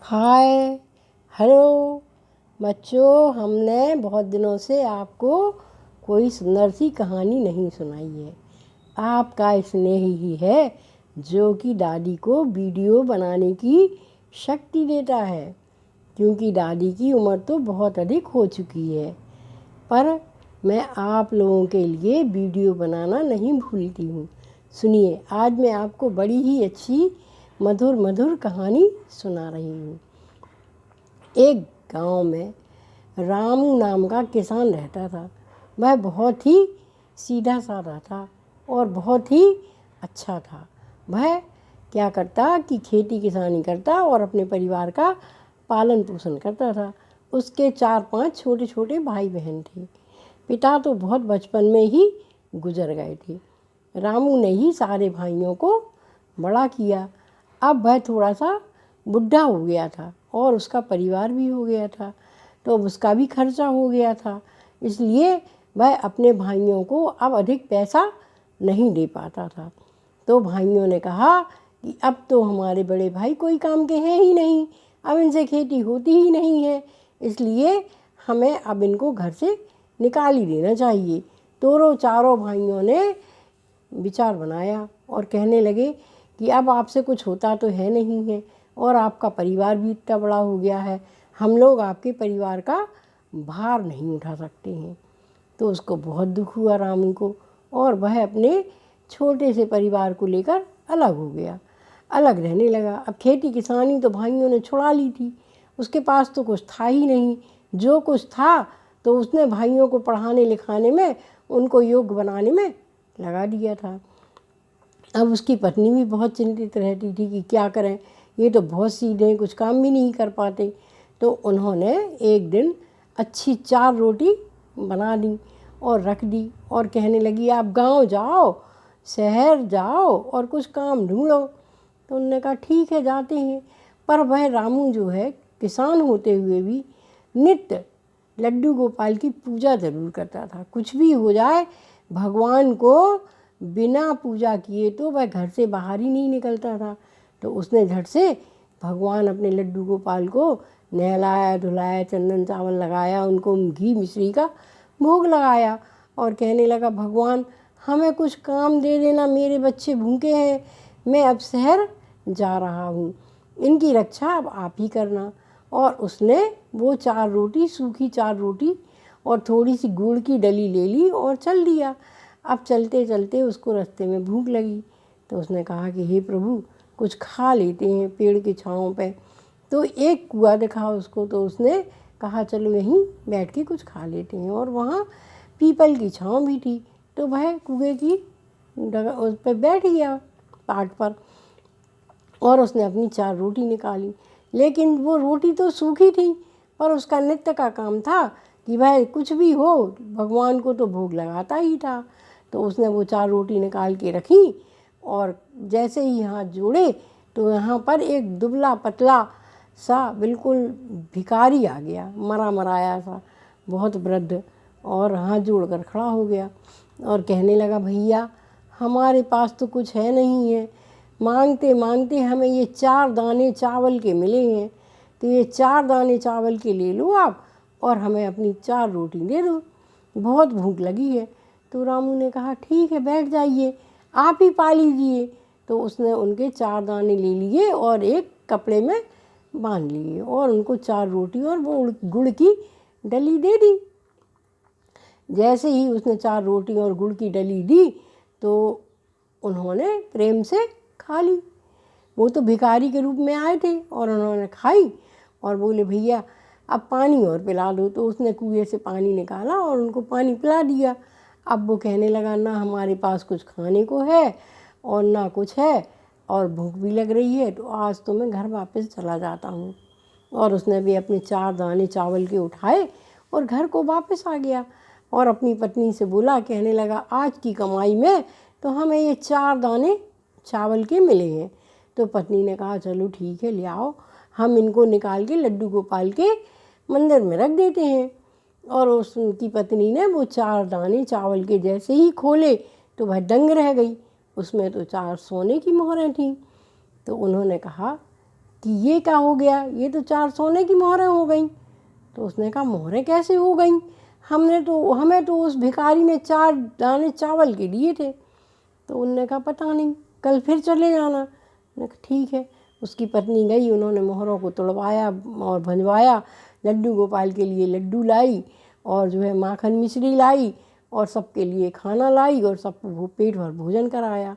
Hi hello बच्चों, हमने बहुत दिनों से आपको कोई सुंदर सी कहानी नहीं सुनाई है। आपका स्नेह ही है जो कि दादी को वीडियो बनाने की शक्ति देता है, क्योंकि दादी की उम्र तो बहुत अधिक हो चुकी है। पर मैं आप लोगों के लिए वीडियो बनाना नहीं भूलती हूँ। सुनिए, आज मैं आपको बड़ी ही अच्छी मधुर मधुर कहानी सुना रही हूँ। एक गांव में रामू नाम का किसान रहता था। वह बहुत ही सीधा साधा था और बहुत ही अच्छा था। वह क्या करता कि खेती किसानी करता और अपने परिवार का पालन पोषण करता था। उसके 4-5 छोटे छोटे भाई बहन थे। पिता तो बहुत बचपन में ही गुजर गए थे। रामू ने ही सारे भाइयों को बड़ा किया। अब वह थोड़ा सा बुढ़ा हो गया था और उसका परिवार भी हो गया था, तो उसका भी खर्चा हो गया था। इसलिए वह अपने भाइयों को अब अधिक पैसा नहीं दे पाता था। तो भाइयों ने कहा कि अब तो हमारे बड़े भाई कोई काम के हैं ही नहीं, अब इनसे खेती होती ही नहीं है, इसलिए हमें अब इनको घर से निकाल ही देना चाहिए। तो चारों भाइयों ने विचार बनाया और कहने लगे कि अब आपसे कुछ होता तो है नहीं है और आपका परिवार भी इतना बड़ा हो गया है, हम लोग आपके परिवार का भार नहीं उठा सकते हैं। तो उसको बहुत दुख हुआ रामू को, और वह अपने छोटे से परिवार को लेकर अलग हो गया, अलग रहने लगा। अब खेती किसानी तो भाइयों ने छुड़ा ली थी, उसके पास तो कुछ था ही नहीं। जो कुछ था तो उसने भाइयों को पढ़ाने लिखाने में, उनको योग्य बनाने में लगा दिया था। अब उसकी पत्नी भी बहुत चिंतित रहती थी कि क्या करें, ये तो बहुत सीधे कुछ काम भी नहीं कर पाते। तो उन्होंने एक दिन अच्छी 4 रोटी बना दी और रख दी और कहने लगी, आप गांव जाओ, शहर जाओ और कुछ काम ढूंढो। तो उन्होंने कहा ठीक है, जाते हैं। पर वह रामू जो है, किसान होते हुए भी नित्य लड्डू गोपाल की पूजा ज़रूर करता था। कुछ भी हो जाए, भगवान को बिना पूजा किए तो वह घर से बाहर ही नहीं निकलता था। तो उसने झट से भगवान अपने लड्डू गोपाल को नहलाया धुलाया, चंदन चावल लगाया, उनको घी मिश्री का भोग लगाया और कहने लगा, भगवान हमें कुछ काम दे देना, मेरे बच्चे भूखे हैं, मैं अब शहर जा रहा हूँ, इनकी रक्षा अब आप ही करना। और उसने वो 4 रोटी, सूखी 4 रोटी और थोड़ी सी गुड़ की डली ले ली और चल दिया। अब चलते चलते उसको रास्ते में भूख लगी, तो उसने कहा कि हे प्रभु, कुछ खा लेते हैं पेड़ की छाँव पे। तो एक कुआं दिखा उसको, तो उसने कहा चलो यहीं बैठ के कुछ खा लेते हैं, और वहाँ पीपल की छाँव भी थी। तो वह कुएं की उस पर बैठ गया पाट पर, और उसने अपनी 4 रोटी निकाली। लेकिन वो रोटी तो सूखी थी, पर उसका नित्य का काम था कि वह कुछ भी हो भगवान को तो भोग लगाता ही था। तो उसने वो 4 रोटी निकाल के रखी, और जैसे ही हाथ जोड़े तो यहाँ पर एक दुबला पतला सा बिल्कुल भिखारी आ गया, मरा मराया सा, बहुत वृद्ध, और हाथ जोड़कर खड़ा हो गया और कहने लगा, भैया हमारे पास तो कुछ है नहीं है, मांगते मांगते हमें ये 4 दाने चावल के मिले हैं, तो ये 4 दाने चावल के ले लो आप और हमें अपनी 4 रोटी दे दो, बहुत भूख लगी है। तो रामू ने कहा ठीक है, बैठ जाइए, आप ही पा लीजिए। तो उसने उनके 4 दाने ले लिए और एक कपड़े में बांध लिए और उनको 4 रोटी और वो गुड़ की डली दे दी। जैसे ही उसने 4 रोटी और गुड़ की डली दी तो उन्होंने प्रेम से खा ली। वो तो भिखारी के रूप में आए थे और उन्होंने खाई और बोले, भैया अब पानी और पिला दो। तो उसने कुएं से पानी निकाला और उनको पानी पिला दिया। अब वो कहने लगा, ना हमारे पास कुछ खाने को है और ना कुछ है, और भूख भी लग रही है, तो आज तो मैं घर वापस चला जाता हूँ। और उसने भी अपने 4 दाने चावल के उठाए और घर को वापस आ गया और अपनी पत्नी से बोला, कहने लगा, आज की कमाई में तो हमें ये 4 दाने चावल के मिले हैं। तो पत्नी ने कहा, चलो ठीक है, ले आओ, हम इनको निकाल के लड्डू गोपाल के मंदिर में रख देते हैं। और उसकी पत्नी ने वो 4 दाने चावल के जैसे ही खोले तो वह दंग रह गई, उसमें तो 4 सोने की मोहरें थीं। तो उन्होंने कहा कि ये क्या हो गया, ये तो 4 सोने की मोहरें हो गई। तो उसने कहा मोहरें कैसे हो गई, हमें तो उस भिखारी ने 4 दाने चावल के दिए थे। तो उनने कहा पता नहीं, कल फिर चले जाना। मैंने कहा ठीक है। उसकी पत्नी गई, उन्होंने मोहरों को तुड़वाया और भंजवाया, लड्डू गोपाल के लिए लड्डू लाई और जो है माखन मिश्री लाई और सबके लिए खाना लाई और सबको पेट भर भोजन कराया।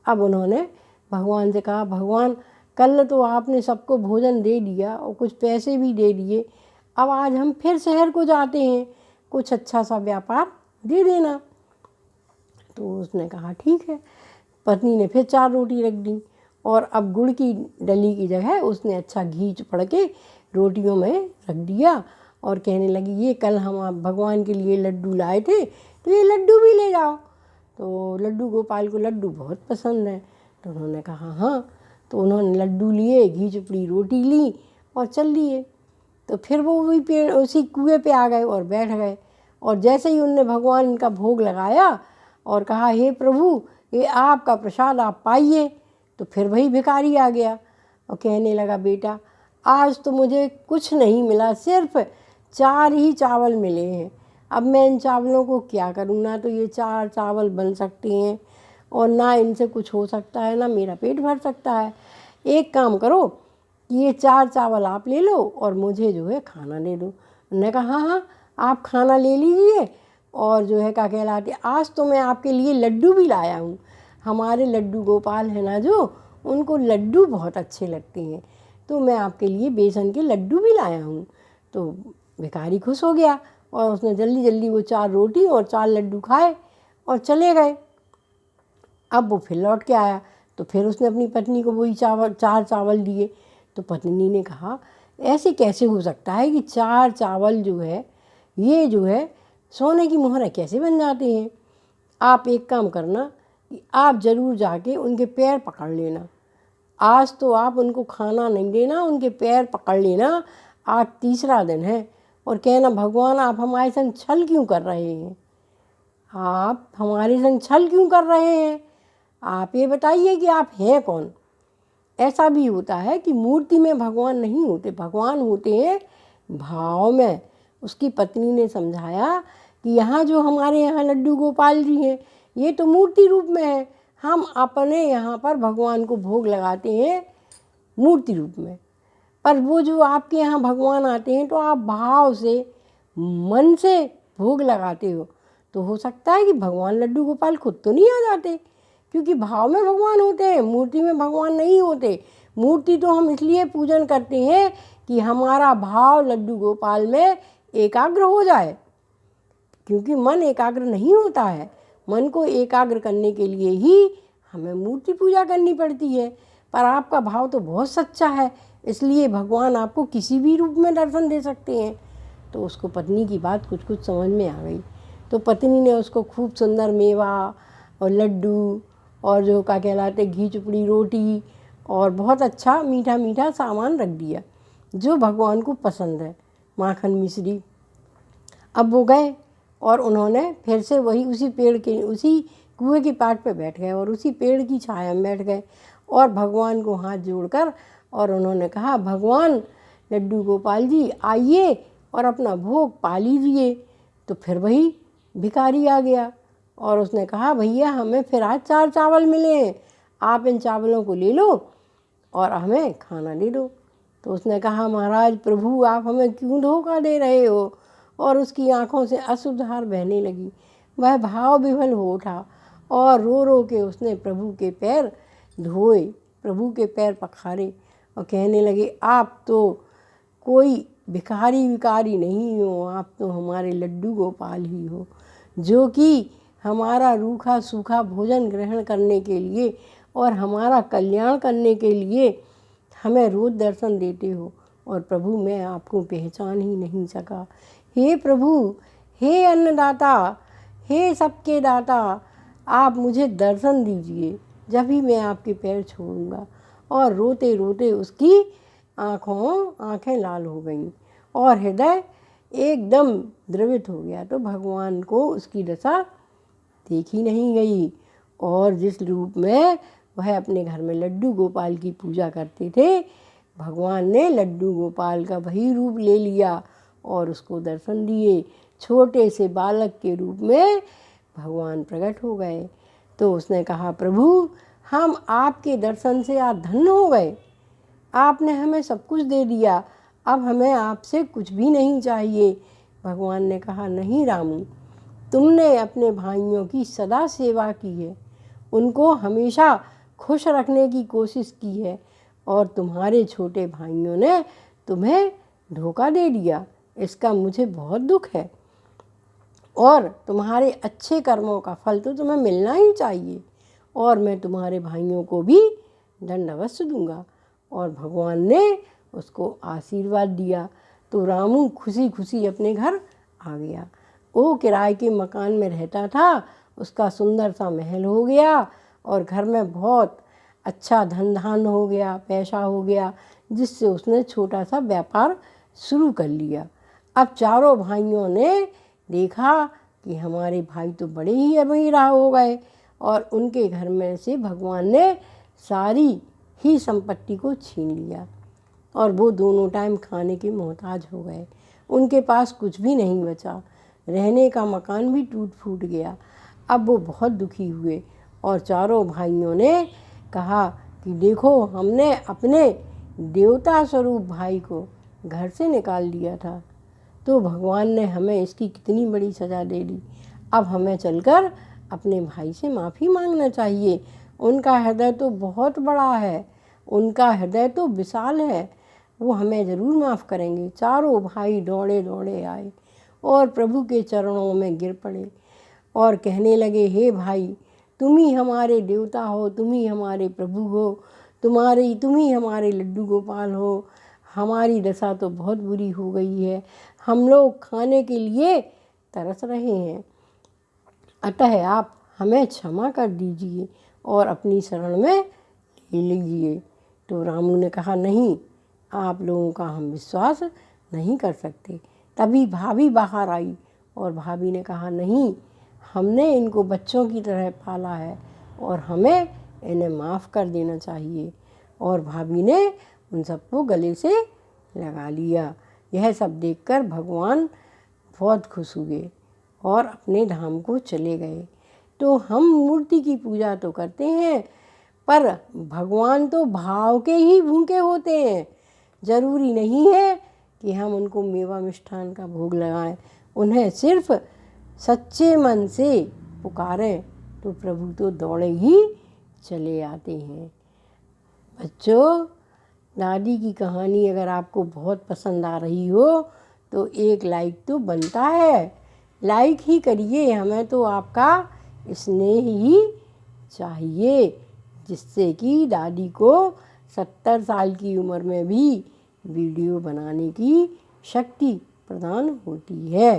अब उन्होंने भगवान से कहा भगवान कल तो आपने सबको भोजन दे दिया और कुछ पैसे भी दे दिए, अब आज हम फिर शहर को जाते हैं, कुछ अच्छा सा व्यापार दे देना। तो उसने कहा ठीक है। पत्नी ने फिर 4 रोटी रख दी और अब गुड़ की डली की जगह उसने अच्छा घी चुपड़ के रोटियों में रख दिया और कहने लगी ये कल हम आप भगवान के लिए लड्डू लाए थे, तो ये लड्डू भी ले जाओ। तो लड्डू गोपाल को लड्डू बहुत पसंद है। तो उन्होंने कहा हाँ। तो उन्होंने लड्डू लिए, घी चुपड़ी रोटी ली और चल लिए। तो फिर वो वही पेड़ उसी कुएं पे आ गए और बैठ गए और जैसे ही उनने भगवान का भोग लगाया और कहा हे प्रभु ये आपका प्रसाद आप पाइए, तो फिर वही भिखारी आ गया और कहने लगा बेटा आज तो मुझे कुछ नहीं मिला, सिर्फ 4 ही चावल मिले हैं। अब मैं इन चावलों को क्या करूँ, ना तो ये 4 चावल बन सकते हैं और ना इनसे कुछ हो सकता है, ना मेरा पेट भर सकता है। एक काम करो कि ये 4 चावल आप ले लो और मुझे जो है खाना दे दो। उन्होंने कहा हाँ हाँ आप खाना ले लीजिए और जो है क्या कहलाते आज तो मैं आपके लिए लड्डू भी लाया हूँ। हमारे लड्डू गोपाल है ना जो, उनको लड्डू बहुत अच्छे लगते हैं, तो मैं आपके लिए बेसन के लड्डू भी लाया हूँ। तो भिखारी खुश हो गया और उसने जल्दी जल्दी वो 4 रोटी और 4 लड्डू खाए और चले गए। अब वो फिर लौट के आया तो फिर उसने अपनी पत्नी को वही 4 चावल दिए। तो पत्नी ने कहा ऐसे कैसे हो सकता है कि 4 चावल जो है ये जो है सोने की मोहरें कैसे बन जाते हैं। आप एक काम करना कि आप ज़रूर जाके उनके पैर पकड़ लेना, आज तो आप उनको खाना नहीं देना, उनके पैर पकड़ लेना, आज तीसरा दिन है, और कहना भगवान आप हमारे संग छल क्यों कर रहे हैं, आप हमारे संग छल क्यों कर रहे हैं, आप ये बताइए कि आप हैं कौन। ऐसा भी होता है कि मूर्ति में भगवान नहीं होते, भगवान होते हैं भाव में। उसकी पत्नी ने समझाया कि यहाँ जो हमारे यहाँ लड्डू गोपाल जी हैं ये तो मूर्ति रूप में है, हम अपने यहाँ पर भगवान को भोग लगाते हैं मूर्ति रूप में, पर वो जो आपके यहाँ भगवान आते हैं तो आप भाव से मन से भोग लगाते हो। तो हो सकता है कि भगवान लड्डू गोपाल खुद तो नहीं आ जाते, क्योंकि भाव में भगवान होते हैं, मूर्ति में भगवान नहीं होते। मूर्ति तो हम इसलिए पूजन करते हैं कि हमारा भाव लड्डू गोपाल में एकाग्र हो जाए, क्योंकि मन एकाग्र नहीं होता है। मन को एकाग्र करने के लिए ही हमें मूर्ति पूजा करनी पड़ती है। पर आपका भाव तो बहुत सच्चा है, इसलिए भगवान आपको किसी भी रूप में दर्शन दे सकते हैं। तो उसको पत्नी की बात कुछ कुछ समझ में आ गई। तो पत्नी ने उसको खूब सुंदर मेवा और लड्डू और जो क्या कहलाते घी चुपड़ी रोटी और बहुत अच्छा मीठा मीठा सामान रख दिया जो भगवान को पसंद है, माखन मिश्री। अब वो गए और उन्होंने फिर से वही उसी कुएं के पाट पे बैठ गए और उसी पेड़ की छाया में बैठ गए और भगवान को हाथ जोड़कर और उन्होंने कहा भगवान लड्डू गोपाल जी आइए और अपना भोग पा लीजिए। तो फिर वही भिखारी आ गया और उसने कहा भैया हमें फिर आज 4 चावल मिले हैं, आप इन चावलों को ले लो और हमें खाना दे दो। तो उसने कहा महाराज प्रभु आप हमें क्यों धोखा दे रहे हो, और उसकी आंखों से अश्रुधार बहने लगी। वह भाव विभल हो उठा और रो रो के उसने प्रभु के पैर धोए, प्रभु के पैर पखारे और कहने लगे आप तो कोई भिखारी नहीं हो, आप तो हमारे लड्डू गोपाल ही हो, जो कि हमारा रूखा सूखा भोजन ग्रहण करने के लिए और हमारा कल्याण करने के लिए हमें रोज दर्शन देते हो। और प्रभु मैं आपको पहचान ही नहीं सका। हे प्रभु, हे अन्नदाता, हे सबके दाता, आप मुझे दर्शन दीजिए, जब ही मैं आपके पैर छोड़ूंगा। और रोते रोते उसकी आंखें लाल हो गईं और हृदय एकदम द्रवित हो गया। तो भगवान को उसकी दशा देखी नहीं गई और जिस रूप में वह अपने घर में लड्डू गोपाल की पूजा करते थे भगवान ने लड्डू गोपाल का वही रूप ले लिया और उसको दर्शन दिए। छोटे से बालक के रूप में भगवान प्रकट हो गए। तो उसने कहा, प्रभु हम आपके दर्शन से आज धन्य हो गए, आपने हमें सब कुछ दे दिया, अब हमें आपसे कुछ भी नहीं चाहिए। भगवान ने कहा, नहीं रामू, तुमने अपने भाइयों की सदा सेवा की है, उनको हमेशा खुश रखने की कोशिश की है और तुम्हारे छोटे भाइयों ने तुम्हें धोखा दे दिया, इसका मुझे बहुत दुख है और तुम्हारे अच्छे कर्मों का फल तो तुम्हें मिलना ही चाहिए और मैं तुम्हारे भाइयों को भी दंड अवश्य दूंगा। और भगवान ने उसको आशीर्वाद दिया। तो रामू खुशी खुशी अपने घर आ गया। वो किराए के मकान में रहता था, उसका सुंदर सा महल हो गया और घर में बहुत अच्छा धन धान हो गया, पैसा हो गया, जिससे उसने छोटा सा व्यापार शुरू कर लिया। अब चारों भाइयों ने देखा कि हमारे भाई तो बड़े ही अमीर हो गए और उनके घर में से भगवान ने सारी ही संपत्ति को छीन लिया और वो दोनों टाइम खाने के मोहताज हो गए। उनके पास कुछ भी नहीं बचा, रहने का मकान भी टूट फूट गया। अब वो बहुत दुखी हुए और चारों भाइयों ने कहा कि देखो, हमने अपने देवता स्वरूप भाई को घर से निकाल दिया था, तो भगवान ने हमें इसकी कितनी बड़ी सज़ा दे दी। अब हमें चलकर अपने भाई से माफ़ी मांगना चाहिए। उनका हृदय तो बहुत बड़ा है, उनका हृदय तो विशाल है, वो हमें ज़रूर माफ़ करेंगे। चारों भाई दौड़े दौड़े आए और प्रभु के चरणों में गिर पड़े और कहने लगे, हे भाई, तुम ही हमारे देवता हो, तुम ही हमारे प्रभु हो, तुम ही हमारे लड्डू गोपाल हो। हमारी दशा तो बहुत बुरी हो गई है, हम लोग खाने के लिए तरस रहे हैं, अतः आप हमें क्षमा कर दीजिए और अपनी शरण में ले लीजिए। तो रामू ने कहा, नहीं, आप लोगों का हम विश्वास नहीं कर सकते। तभी भाभी बाहर आई और भाभी ने कहा, नहीं, हमने इनको बच्चों की तरह पाला है और हमें इन्हें माफ़ कर देना चाहिए। और भाभी ने उन सबको गले से लगा लिया। यह सब देखकर भगवान बहुत खुश हुए और अपने धाम को चले गए। तो हम मूर्ति की पूजा तो करते हैं, पर भगवान तो भाव के ही भूखे होते हैं। ज़रूरी नहीं है कि हम उनको मेवा मिष्ठान का भोग लगाएं, उन्हें सिर्फ सच्चे मन से पुकारें तो प्रभु तो दौड़े ही चले आते हैं। बच्चों, दादी की कहानी अगर आपको बहुत पसंद आ रही हो तो एक लाइक तो बनता है, लाइक ही करिए, हमें तो आपका स्नेह ही चाहिए, जिससे कि दादी को 70 साल की उम्र में भी वीडियो बनाने की शक्ति प्रदान होती है।